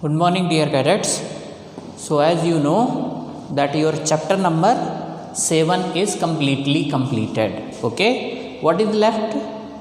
Good morning, dear cadets. So, as you know, that your chapter number 7 is completely completed. Okay, what is left?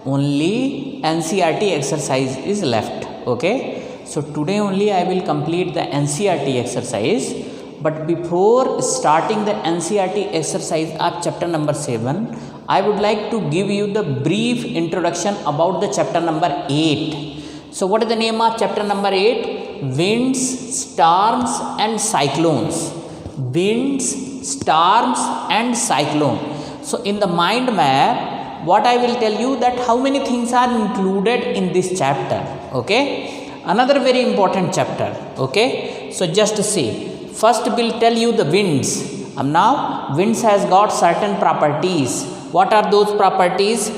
Only NCERT exercise is left. Okay, so today only I will complete the NCERT exercise. But before starting the NCERT exercise of chapter number 7, I would like to give you the brief introduction about the chapter number 8. So, what is the name of chapter number 8? Winds, storms and cyclones. Winds, storms and cyclone. So, in the mind map, what I will tell you that how many things are included in this chapter. Okay, another very important chapter. Okay, so just see. First, will tell you the winds. Now, winds has got certain properties. What are those properties?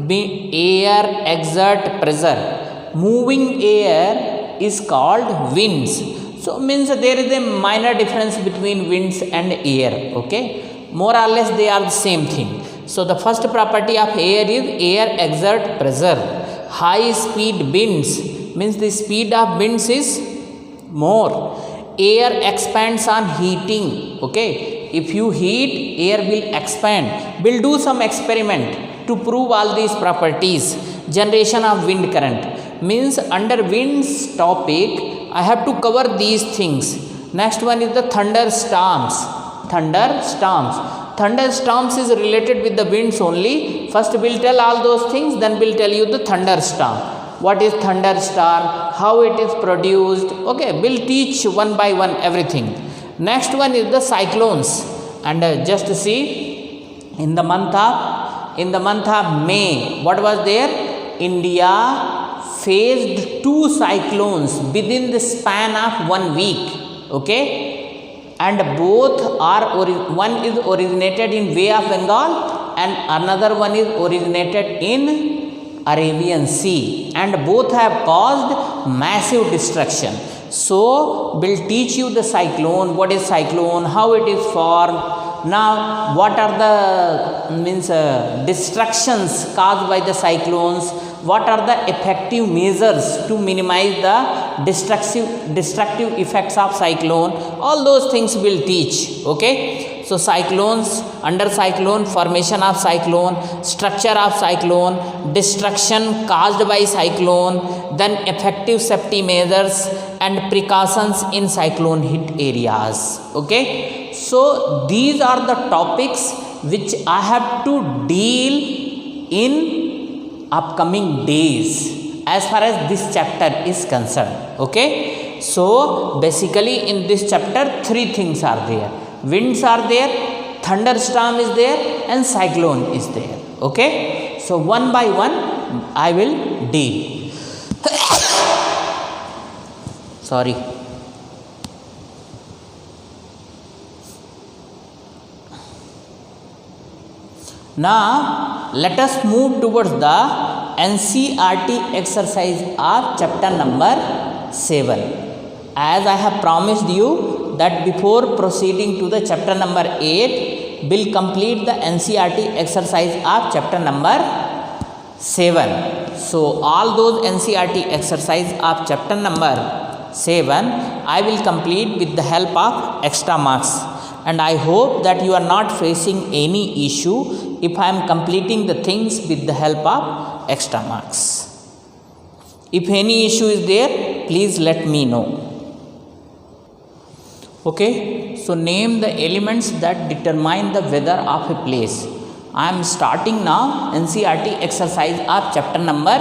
Air exert pressure. Moving air is called winds. So, means there is a minor difference between winds and air. Okay, more or less they are the same thing. So, the first property of air is air exert pressure. High speed winds means the speed of winds is more. Air expands on heating. Okay, if you heat, air will expand. We'll do some experiment to prove all these properties. Generation of wind current means under winds topic I have to cover these things. Next one is the thunderstorms. Thunderstorms is related with the winds only. First we'll tell all those things, then we'll tell you the thunderstorm. What is thunderstorm? How it is produced? Okay, we'll teach one by one everything. Next one is the cyclones. And just see, in the month of May, what was there? India faced 2 cyclones within the span of 1 week. Okay, and both are one is originated in Bay of Bengal and another one is originated in Arabian Sea, and both have caused massive destruction. So, we'll teach you the cyclone, what is cyclone, how it is formed. Now, what are the destructions caused by the cyclones? What are the effective measures to minimize the destructive effects of cyclone? All those things we'll teach. Okay, so cyclones, under cyclone, formation of cyclone, structure of cyclone, destruction caused by cyclone, then effective safety measures and precautions in cyclone hit areas. Okay, so these are the topics which I have to deal in upcoming days as far as this chapter is concerned. Okay, so basically in this chapter 3 things are there. Winds are there, thunderstorm is there and cyclone is there. Okay, so one by one I will deal. Sorry. Now, let us move towards the NCERT exercise of chapter number 7. As I have promised you that before proceeding to the chapter number 8, we'll complete the NCERT exercise of chapter number 7. So, all those NCERT exercise of chapter number 7, I will complete with the help of extra marks. And I hope that you are not facing any issue if I am completing the things with the help of extra marks. If any issue is there, please let me know. Okay, so name the elements that determine the weather of a place. I am starting now NCERT exercise of chapter number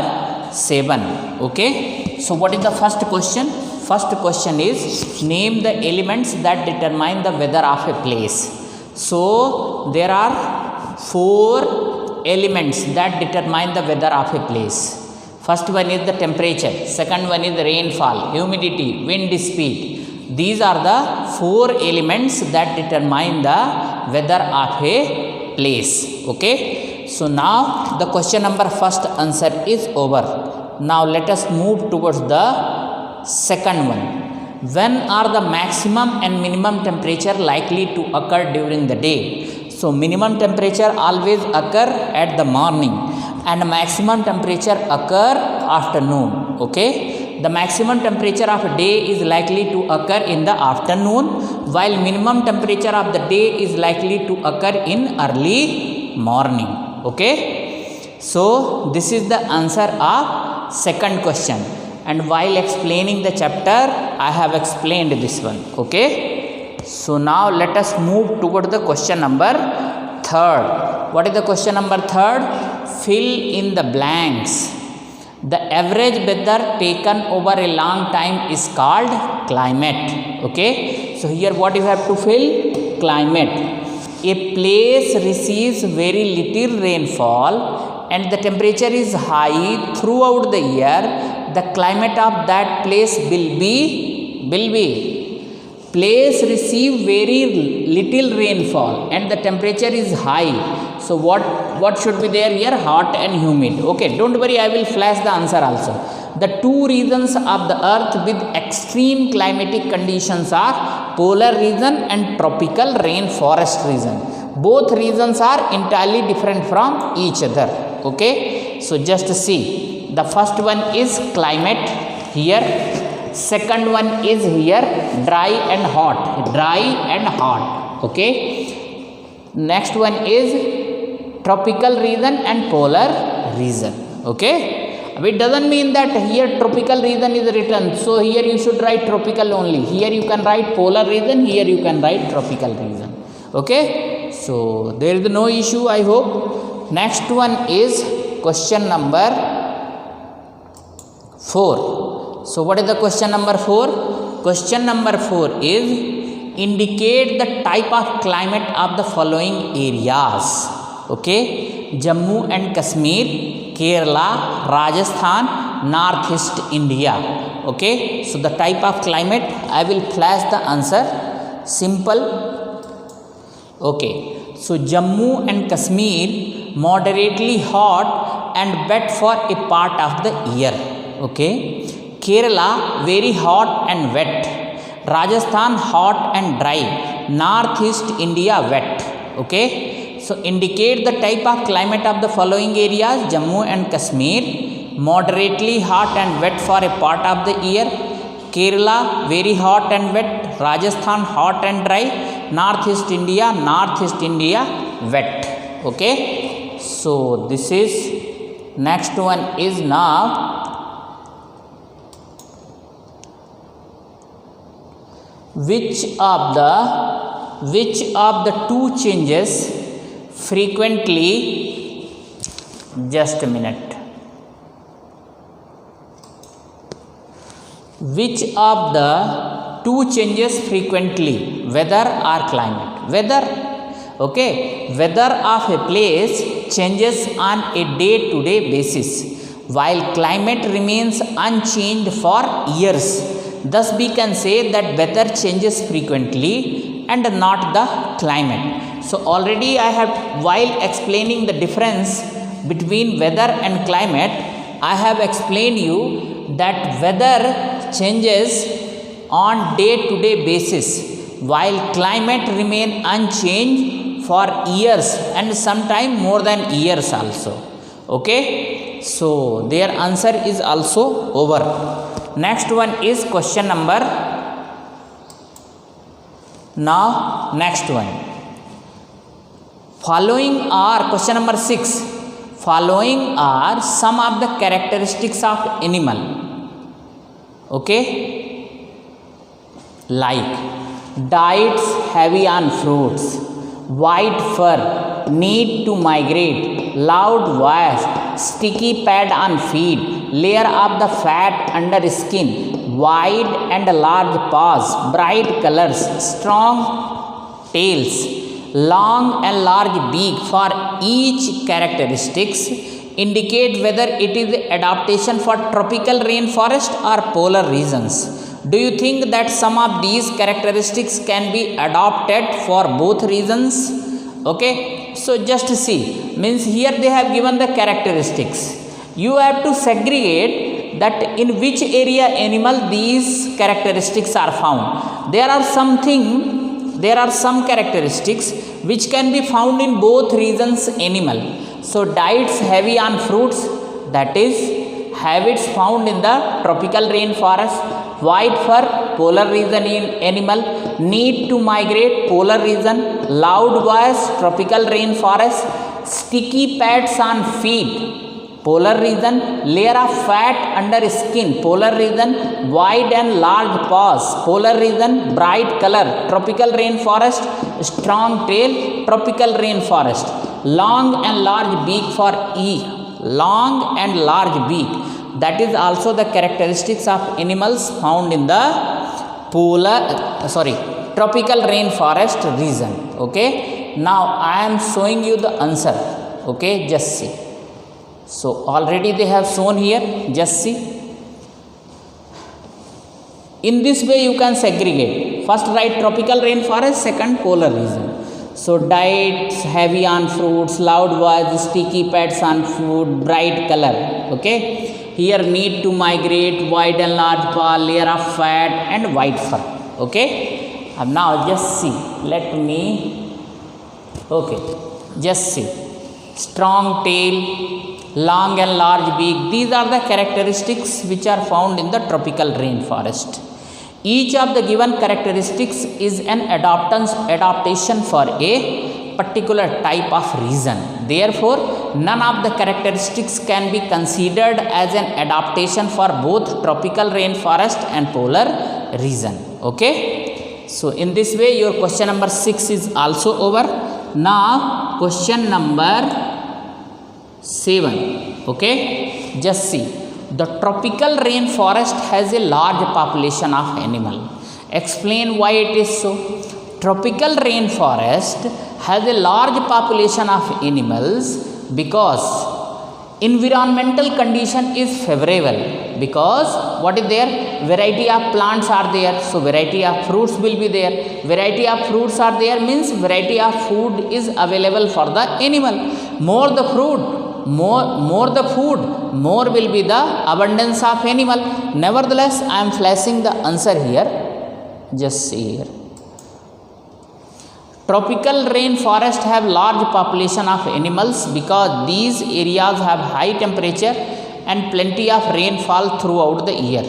7. Okay, so what is the first question? First question is name the elements that determine the weather of a place. So, there are 4 elements that determine the weather of a place. First one is the temperature, second one is the rainfall, humidity, wind speed. These are the 4 elements that determine the weather of a place. Okay, so now the question number first answer is over. Now, let us move towards the second one. When are the maximum and minimum temperature likely to occur during the day? So, minimum temperature always occur at the morning and maximum temperature occur afternoon. Okay, the maximum temperature of day is likely to occur in the afternoon, while minimum temperature of the day is likely to occur in early morning. Okay, so this is the answer of second question, and while explaining the chapter I have explained this one. Okay, so now let us move toward the question number third. What is the question number third? Fill in the blanks. The average weather taken over a long time is called climate. Okay, so here what you have to fill? Climate. A place receives very little rainfall and the temperature is high throughout the year. The climate of that place will be place receive very little rainfall and the temperature is high. So what should be there here? Hot and humid. Okay, don't worry, I will flash the answer also. The two regions of the earth with extreme climatic conditions are polar region and tropical rainforest region. Both regions are entirely different from each other. Okay, so just see, the first one is climate here, second one is here dry and hot. Okay, next one is tropical region and polar region. Okay, it doesn't mean that here tropical region is written, so here you should write tropical only. Here you can write polar region, here you can write tropical region. Okay, so there is no issue, I hope. Next one is question number 4. So what is the question number 4? Question number 4 is indicate the type of climate of the following areas. Okay, Jammu and Kashmir, Kerala, Rajasthan, Northeast India. Okay, so the type of climate, I will flash the answer. Simple. Okay, so Jammu and Kashmir, moderately hot and wet for a part of the year. Okay, Kerala, very hot and wet. Rajasthan, hot and dry. Northeast India, wet. Okay, so indicate the type of climate of the following areas: Jammu and Kashmir, moderately hot and wet for a part of the year. Kerala, very hot and wet. Rajasthan, hot and dry. Northeast India, wet. Okay, so this is, next one is now which of the two changes frequently, just a minute, which of the two changes frequently, weather or climate? Weather. Okay, weather of a place changes on a day-to-day basis while climate remains unchanged for years. Thus we can say that weather changes frequently and not the climate. So already I have, while explaining the difference between weather and climate, I have explained you that weather changes on day-to-day basis while climate remain unchanged for years and sometime more than years also. Okay, so their answer is also over. Next one is question number, now next one, following are, question number 6, following are some of the characteristics of animal. Okay, like diets heavy on fruits, white fur, need to migrate, loud voice, sticky pad on feet, layer of the fat under skin, wide and large paws, bright colors, strong tails, long and large beak. For each characteristics indicate whether it is adaptation for tropical rainforest or polar regions. Do you think that some of these characteristics can be adopted for both regions? Okay, so just see, means here they have given the characteristics. You have to segregate that in which area animal these characteristics are found. There are some characteristics which can be found in both regions animal. So diets heavy on fruits, that is habits found in the tropical rainforest. White fur, polar region animal, need to migrate, polar region. Loud voice, tropical rainforest. Sticky pads on feet, polar region. Layer of fat under skin, polar region. Wide and large paws, polar region. Bright color, tropical rainforest. Strong tail, tropical rainforest. Long and large beak for long and large beak, that is also the characteristics of animals found in the tropical rainforest region. Okay, now I am showing you the answer. Okay, just see. So already they have shown here, just see. In this way you can segregate. First write tropical rainforest, second polar region. So diets heavy on fruits, loud voice, sticky pads on food, bright color. Okay, here need to migrate, wide and large paw, layer of fat and white fur. Okay, and now just see, let me, okay, just see, strong tail, long and large beak, these are the characteristics which are found in the tropical rainforest. Each of the given characteristics is an adaptation for a particular type of region. Therefore, none of the characteristics can be considered as an adaptation for both tropical rainforest and polar region. Okay. So, in this way your question number 6 is also over. Now, question number 7. Okay. Just see. The tropical rainforest has a large population of animal. Explain why it is so. Tropical rainforest has a large population of animals because environmental condition is favorable. Because what is there? Variety of plants are there, so variety of fruits will be there. Variety of fruits are there means variety of food is available for the animal. More the fruit, more the food, more will be the abundance of animal. Nevertheless, I am flashing the answer here. Just see here. Tropical rainforest have large population of animals because these areas have high temperature and plenty of rainfall throughout the year.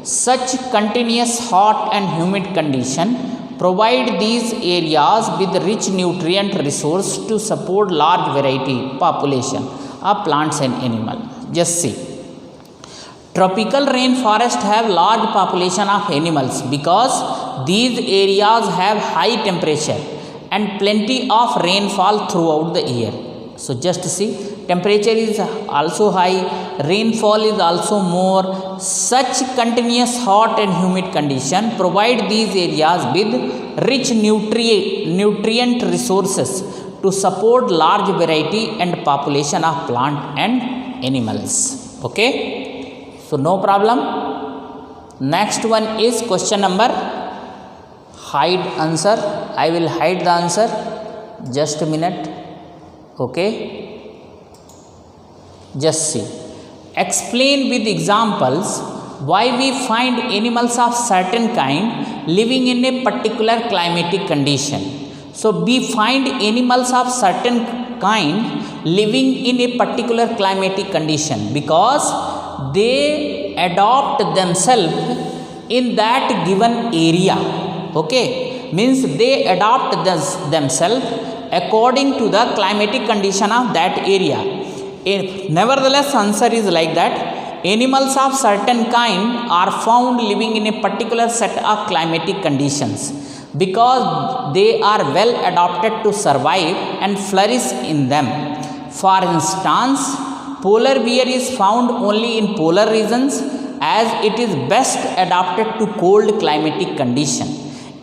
Such continuous hot and humid condition provide these areas with rich nutrient resource to support large variety population of plants and animals. Just see. Tropical rainforest have large population of animals because these areas have high temperature and plenty of rainfall throughout the year. So just see, temperature is also high, rainfall is also more. Such continuous hot and humid condition provide these areas with rich nutrient resources to support large variety and population of plant and animals. Okay, so no problem. Next one is question number, hide answer. I will hide the answer, just a minute. Okay, just see. Explain with examples why we find animals of certain kind living in a particular climatic condition. So we find animals of certain kind living in a particular climatic condition because they adopt themselves in that given area. Okay, means they adopt themselves according to the climatic condition of that area. Nevertheless, answer is like that. Animals of certain kind are found living in a particular set of climatic conditions because they are well adapted to survive and flourish in them. For instance, polar bear is found only in polar regions as it is best adapted to cold climatic condition.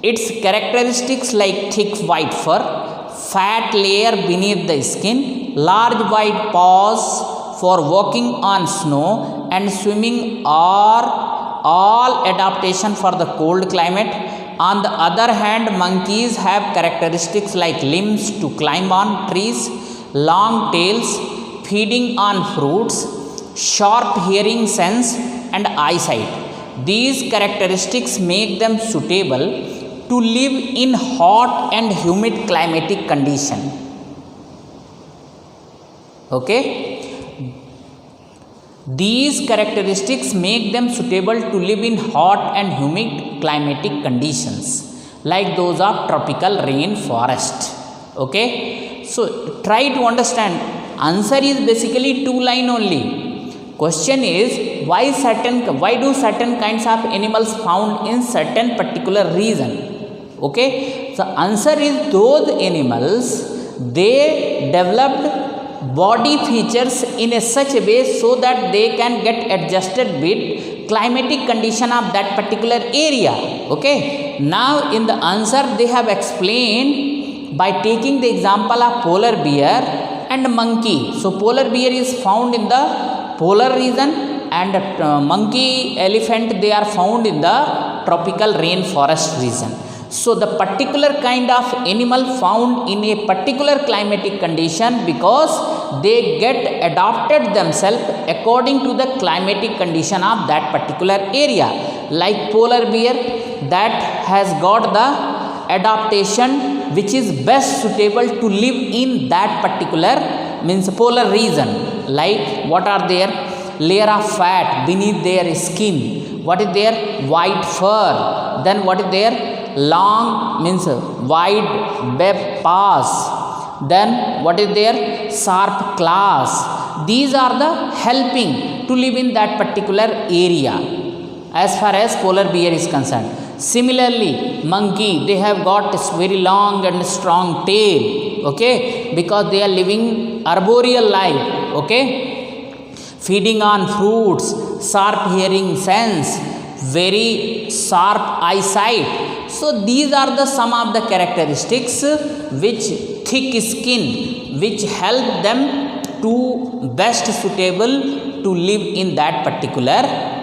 Its characteristics like thick white fur, fat layer beneath the skin, large white paws for walking on snow and swimming are all adaptation for the cold climate. On the other hand, monkeys have characteristics like limbs to climb on trees, long tails, feeding on fruits, sharp hearing sense and eyesight. These characteristics make them suitable to live in hot and humid climatic condition. Okay. These characteristics make them suitable to live in hot and humid climatic conditions like those of tropical rainforest. Okay, so try to understand. Answer is basically 2 line only. Question is why do certain kinds of animals found in certain particular region. Okay, so answer is those animals, they developed body features in a such a way so that they can get adjusted with climatic condition of that particular area. Okay, now in the answer they have explained by taking the example of polar bear and monkey. So polar bear is found in the polar region and monkey, elephant, they are found in the tropical rainforest region. So the particular kind of animal found in a particular climatic condition because they get adapted themselves according to the climatic condition of that particular area. Like polar bear, that has got the adaptation which is best suitable to live in that particular means polar region. Like what are there? Layer of fat beneath their skin. What is there? White fur. Then what is there? Long means wide web paws. Then what is there? Sharp claws. These are the helping to live in that particular area as far as polar bear is concerned. Similarly, monkey, they have got this very long and strong tail. Okay, because they are living arboreal life. Okay, feeding on fruits, sharp hearing sense, very sharp eyesight. So these are the some of the characteristics which thick skin which help them to best suitable to live in that particular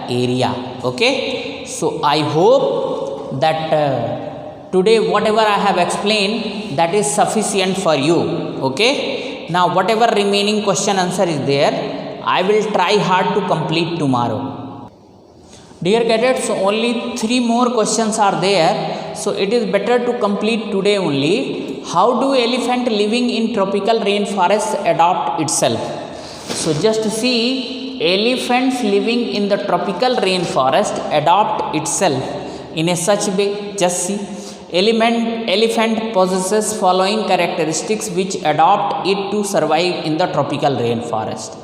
area. Okay, so I hope that today whatever I have explained, that is sufficient for you. Okay, now whatever remaining question answer is there, I will try hard to complete tomorrow. Dear cadets, only 3 more questions are there, so it is better to complete today only. How do elephant living in tropical rainforest adapt itself? So just see, elephants living in the tropical rainforest adapt itself in a such way. Just see, elephant possesses following characteristics which adapt it to survive in the tropical rainforest.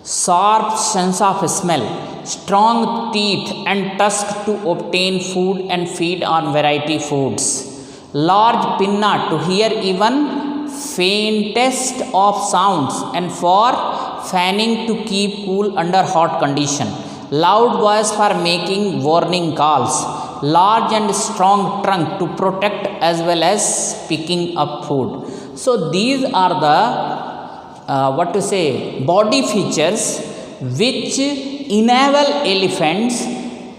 Sharp sense of smell, strong teeth and tusks to obtain food and feed on variety foods, large pinna to hear even faintest of sounds and for fanning to keep cool under hot condition, loud voice for making warning calls, large and strong trunk to protect as well as picking up food. So these are the body features which enable elephants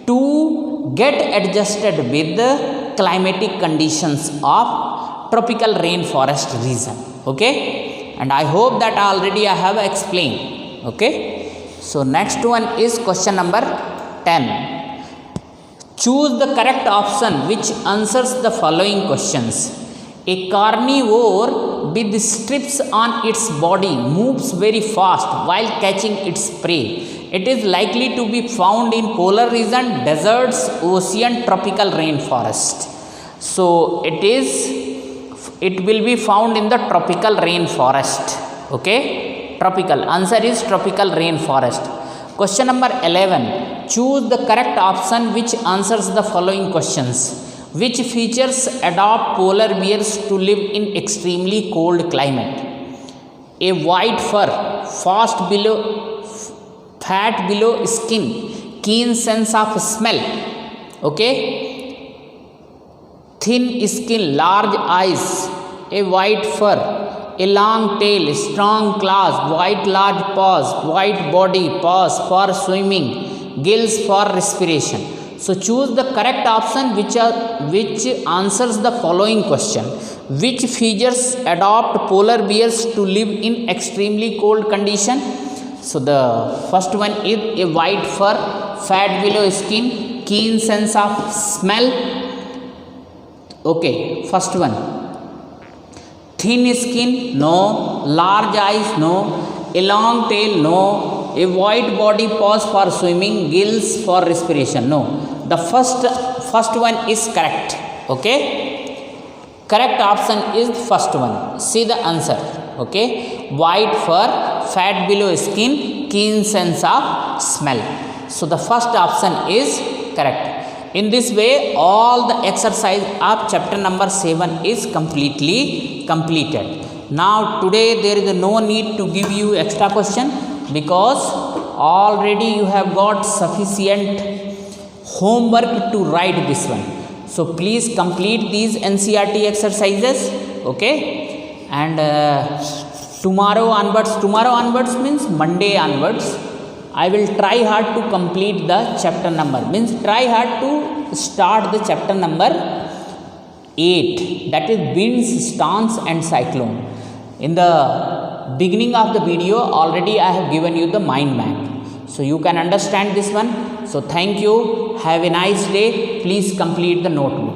to get adjusted with the climatic conditions of tropical rainforest region. Okay, and I hope that already I have explained. Okay, so next one is question number 10. Choose the correct option which answers the following questions. A carnivore with strips on its body moves very fast while catching its prey. It is likely to be found in polar region, deserts, ocean, tropical rainforest. So it will be found in the tropical rainforest. Okay, tropical. Answer is tropical rainforest. Question number 11. Choose the correct option which answers the following questions. Which features adapt polar bears to live in extremely cold climate? A white fur, fat below skin, keen sense of smell. Okay, thin skin, large eyes, a white fur, a long tail, strong claws, white large paws, white body, paws for swimming, gills for respiration. So choose the correct option which answers the following question. Which features adopt polar bears to live in extremely cold condition? So the first one is a white fur, fat below skin, keen sense of smell. Okay, first one. Thin skin, no. Large eyes, no. A long tail, no. A white body pause for swimming, gills for respiration. No. The first one is correct. Okay. Correct option is first one. See the answer. Okay. White fur, fat below skin, keen sense of smell. So the first option is correct. In this way, all the exercise of chapter number 7 is completely completed. Now today there is no need to give you extra question, because already you have got sufficient homework to write this one. So please complete these NCERT exercises. Okay. And tomorrow onwards means Monday onwards, I will try hard to complete the chapter number, means try hard to start the chapter number 8, that is winds, storms and cyclone. In the beginning of the video already I have given you the mind map, so you can understand this one. So thank you, have a nice day, please complete the notebook.